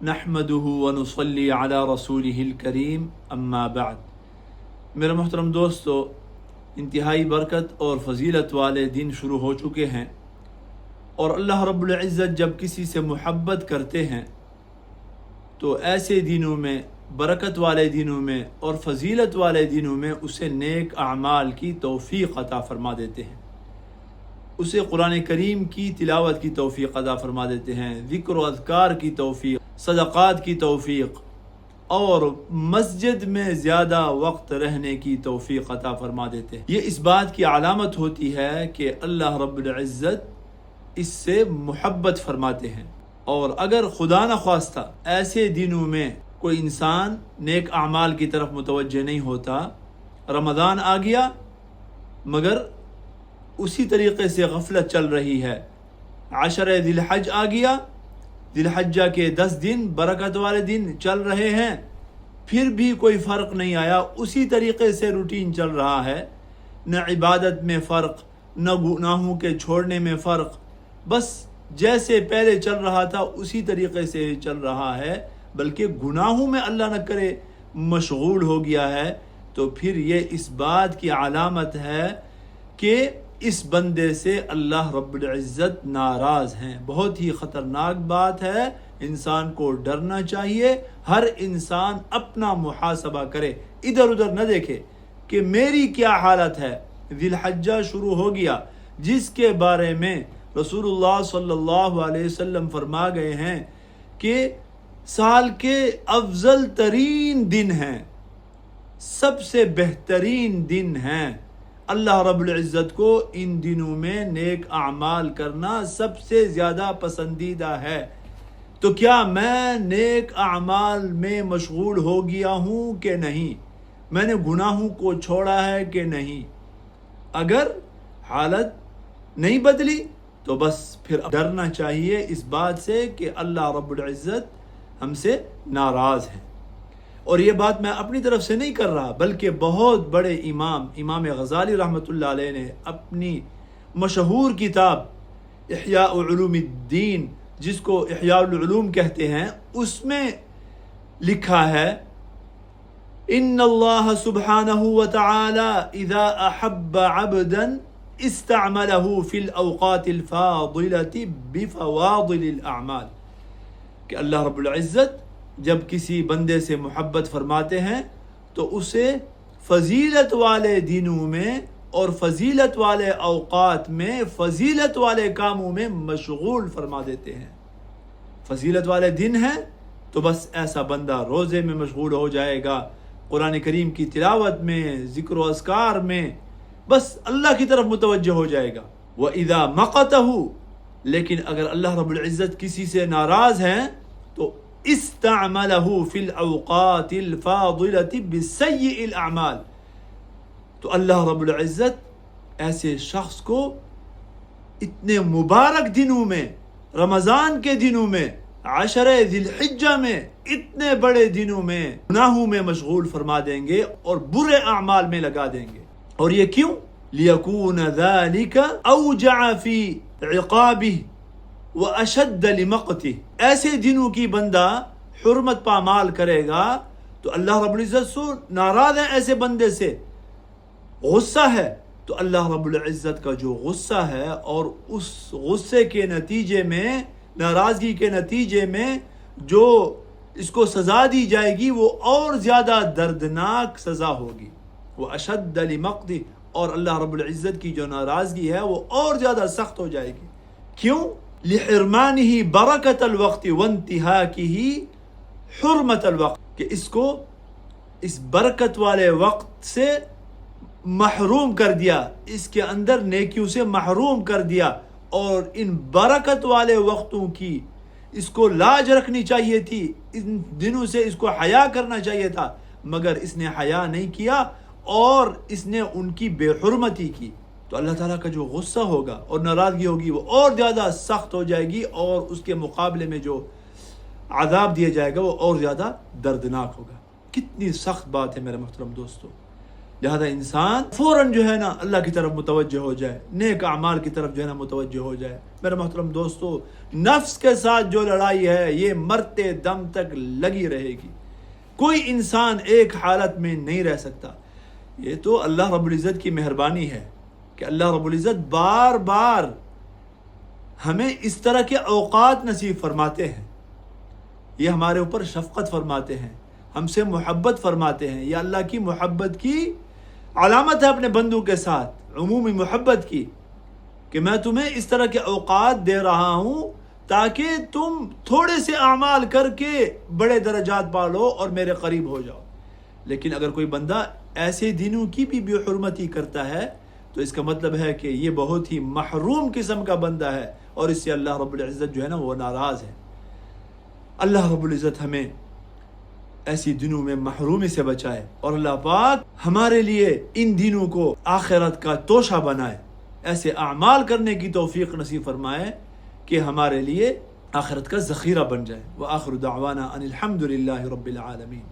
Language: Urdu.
نحمده ونصلي على رسوله الکریم اما بعد۔ میرے محترم دوستو، انتہائی برکت اور فضیلت والے دن شروع ہو چکے ہیں، اور اللہ رب العزت جب کسی سے محبت کرتے ہیں تو ایسے دنوں میں، برکت والے دنوں میں اور فضیلت والے دنوں میں اسے نیک اعمال کی توفیق عطا فرما دیتے ہیں، اسے قرآن کریم کی تلاوت کی توفیق عطا فرما دیتے ہیں، ذکر و اذکار کی توفیق، صدقات کی توفیق اور مسجد میں زیادہ وقت رہنے کی توفیق عطا فرما دیتے ہیں۔ یہ اس بات کی علامت ہوتی ہے کہ اللہ رب العزت اس سے محبت فرماتے ہیں، اور اگر خدا نخواستہ ایسے دنوں میں کوئی انسان نیک اعمال کی طرف متوجہ نہیں ہوتا، رمضان آ گیا مگر اسی طریقے سے غفلت چل رہی ہے، عشرہ ذی الحج آ گیا، ذی الحجہ کے 10 دن برکت والے دن چل رہے ہیں، پھر بھی کوئی فرق نہیں آیا، اسی طریقے سے روٹین چل رہا ہے، نہ عبادت میں فرق، نہ گناہوں کے چھوڑنے میں فرق، بس جیسے پہلے چل رہا تھا اسی طریقے سے چل رہا ہے، بلکہ گناہوں میں اللہ نہ کرے مشغول ہو گیا ہے، تو پھر یہ اس بات کی علامت ہے کہ اس بندے سے اللہ رب العزت ناراض ہیں۔ بہت ہی خطرناک بات ہے، انسان کو ڈرنا چاہیے، ہر انسان اپنا محاسبہ کرے، ادھر ادھر نہ دیکھے کہ میری کیا حالت ہے۔ ذی الحجہ شروع ہو گیا، جس کے بارے میں رسول اللہ صلی اللہ علیہ وسلم فرما گئے ہیں کہ سال کے افضل ترین دن ہیں، سب سے بہترین دن ہیں، اللہ رب العزت کو ان دنوں میں نیک اعمال کرنا سب سے زیادہ پسندیدہ ہے۔ تو کیا میں نیک اعمال میں مشغول ہو گیا ہوں کہ نہیں؟ میں نے گناہوں کو چھوڑا ہے کہ نہیں؟ اگر حالت نہیں بدلی تو بس پھر ڈرنا چاہیے اس بات سے کہ اللہ رب العزت ہم سے ناراض ہے۔ اور یہ بات میں اپنی طرف سے نہیں کر رہا، بلکہ بہت بڑے امام غزالی رحمۃ اللہ علیہ نے اپنی مشہور کتاب احیاء علوم الدین، جس کو احیاء العلوم کہتے ہیں، اس میں لکھا ہے ان اللہ سبحانہ وتعالی اذا احب عبدا استعمله فی الاوقات الفاضلة بفواضل الاعمال، کہ اللہ رب العزت جب کسی بندے سے محبت فرماتے ہیں تو اسے فضیلت والے دنوں میں اور فضیلت والے اوقات میں فضیلت والے کاموں میں مشغول فرما دیتے ہیں۔ فضیلت والے دن ہیں تو بس ایسا بندہ روزے میں مشغول ہو جائے گا، قرآن کریم کی تلاوت میں، ذکر و اذکار میں، بس اللہ کی طرف متوجہ ہو جائے گا۔ وَإِذَا مَقَتَهُ، لیکن اگر اللہ رب العزت کسی سے ناراض ہیں تو استعملہ فی الاوقات الفاضلۃ بسیء الاعمال، تو اللہ رب العزت ایسے شخص کو اتنے مبارک دنوں میں، رمضان کے دنوں میں، عشرہ ذی الحجہ میں، اتنے بڑے دنوں میں گناہوں میں مشغول فرما دیں گے اور برے اعمال میں لگا دیں گے۔ اور یہ کیوں؟ لیکون ذلک اوجع فی عقابہ وَأَشَدَّ لِمَقْتِهِ، ایسے دنوں کی بندہ حرمت پامال کرے گا تو اللہ رب العزت سے ناراض ہے، ایسے بندے سے غصہ ہے، تو اللہ رب العزت کا جو غصہ ہے اور اس غصے کے نتیجے میں، ناراضگی کے نتیجے میں جو اس کو سزا دی جائے گی وہ اور زیادہ دردناک سزا ہوگی۔ وَأَشَدَّ لِمَقْتِهِ، اور اللہ رب العزت کی جو ناراضگی ہے وہ اور زیادہ سخت ہو جائے گی۔ کیوں؟ لحرمانہ برکت الوقت وانتہاکہ حرمت الوقت، کہ اس کو اس برکت والے وقت سے محروم کر دیا، اس کے اندر نیکیوں سے محروم کر دیا، اور ان برکت والے وقتوں کی اس کو لاج رکھنی چاہیے تھی، ان دنوں سے اس کو حیا کرنا چاہیے تھا، مگر اس نے حیا نہیں کیا اور اس نے ان کی بے حرمتی کی، تو اللہ تعالیٰ کا جو غصہ ہوگا اور ناراضگی ہوگی وہ اور زیادہ سخت ہو جائے گی، اور اس کے مقابلے میں جو عذاب دیا جائے گا وہ اور زیادہ دردناک ہوگا۔ کتنی سخت بات ہے میرے محترم دوستو۔ لہذا انسان فوراً جو ہے نا اللہ کی طرف متوجہ ہو جائے، نیک اعمال کی طرف جو ہے نا متوجہ ہو جائے۔ میرے محترم دوستو، نفس کے ساتھ جو لڑائی ہے یہ مرتے دم تک لگی رہے گی، کوئی انسان ایک حالت میں نہیں رہ سکتا۔ یہ تو اللہ رب العزت کی مہربانی ہے کہ اللہ رب العزت بار بار ہمیں اس طرح کے اوقات نصیب فرماتے ہیں، یہ ہمارے اوپر شفقت فرماتے ہیں، ہم سے محبت فرماتے ہیں۔ یہ اللہ کی محبت کی علامت ہے اپنے بندوں کے ساتھ، عمومی محبت کی، کہ میں تمہیں اس طرح کے اوقات دے رہا ہوں تاکہ تم تھوڑے سے اعمال کر کے بڑے درجات پا لو اور میرے قریب ہو جاؤ۔ لیکن اگر کوئی بندہ ایسے دنوں کی بھی بے حرمتی کرتا ہے تو اس کا مطلب ہے کہ یہ بہت ہی محروم قسم کا بندہ ہے، اور اس سے اللہ رب العزت جو ہے نا وہ ناراض ہے۔ اللہ رب العزت ہمیں ایسی دنوں میں محرومی سے بچائے، اور اللہ پاک ہمارے لیے ان دنوں کو آخرت کا توشہ بنائے، ایسے اعمال کرنے کی توفیق نصیب فرمائے کہ ہمارے لیے آخرت کا ذخیرہ بن جائے۔ وآخر دعوانا ان الحمد للہ رب العالمین۔